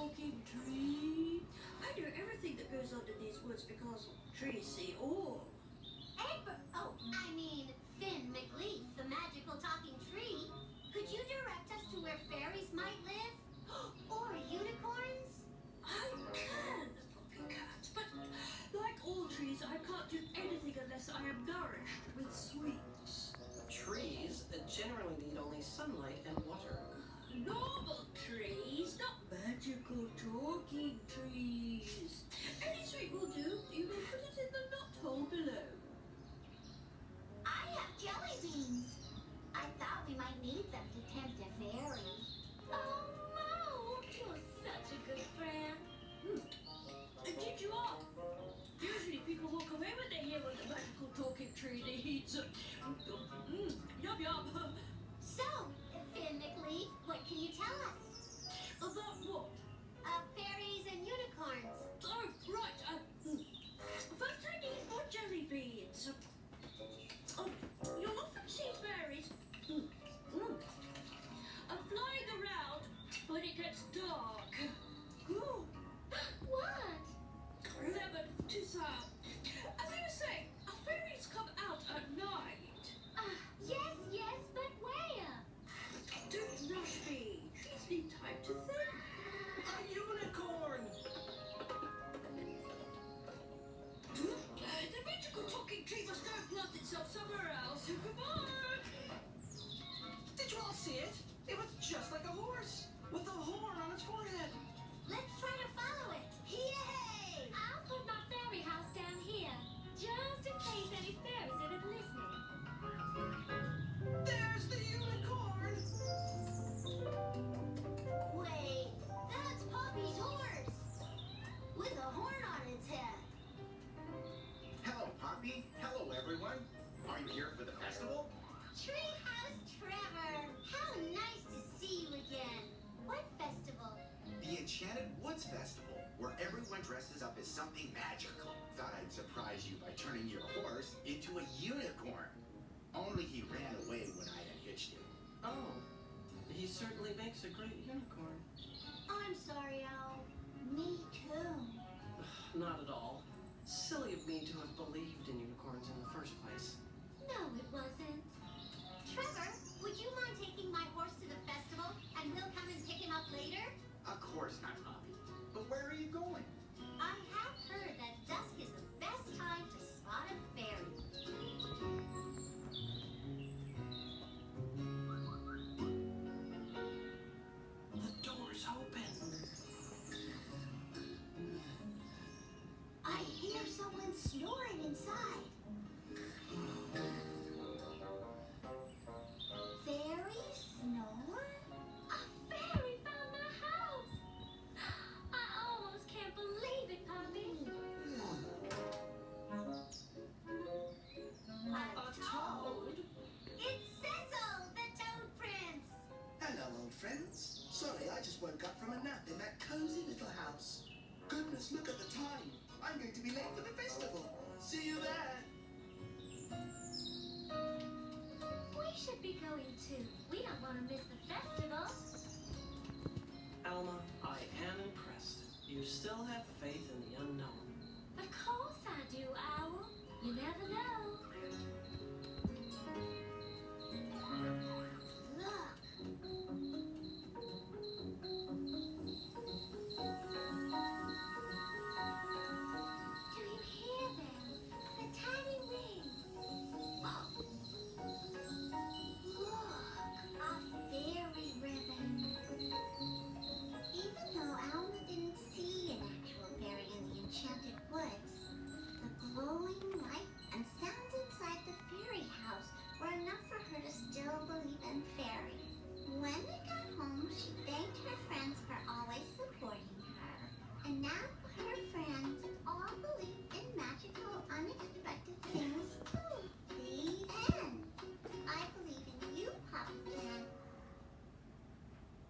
talking tree. I know everything that goes on in these woods because trees see all. I mean, Finn McLeaf, the magical talking tree. Could you direct us to where fairies might live? Or unicorns? I can, Puppycat, but like all trees, I can't do anything unless I am nourished with sweets. Trees generally need only sunlight and water. Normal trees, not magical talking trees. Any sweet will do. You may put it in the knot hole below. I have jelly beans. I thought we might need them to tempt a fairy. Oh, Mo, you're such a good friend. Indeed you are. Usually people walk away when they hear what the magical talking tree needs. Yum yum. So, Finn McLeaf, what can you tell us? About what? Fairies and unicorns. Oh, right. First I need more jelly beans. You'll often see fairies flying around when it gets dark. Ooh. What? Lemon to sound. As I was saying, fairies come out at night. Yes, but where? Don't rush me. Trees need time to think. A unicorn! The magical talking tree must go and plant itself somewhere else. Goodbye. Did you all see it? It was just like a horse, with a horn on its forehead. Let's try to follow it. Yay! I'll put my fairy house down here, just in case any fairies are listening. There's the unicorn! Wait, that's Poppy's horse, with a horn on its head. Hello, Poppy. Hello, everyone. Are you here for the festival? Treehouse Trevor, how nice to see you again. What festival? The Enchanted Woods Festival, where everyone dresses up as something magical. Thought I'd surprise you by turning your horse into a unicorn. Only he ran away when I unhitched him. Oh, he certainly makes a great unicorn. I'm sorry, Al. Me too. Not at all. Silly of me to have believed in unicorns in the first place. No, it wasn't. Trevor, would you mind taking my horse to the festival and we'll come and pick him up later? Of course not, Poppy. But where are you going? I have heard that dusk is the best time to spot a fairy. The door's open. I hear someone snoring inside. Fairy snore? A fairy found my house! I almost can't believe it, Poppy. A toad? It's Cecil, the Toad Prince. Hello, old friends. Sorry, I just woke up from a nap in that cozy little house. Goodness, look at the time. I'm going to be late for the festival. See you there. We should be going too. We don't want to miss the festival.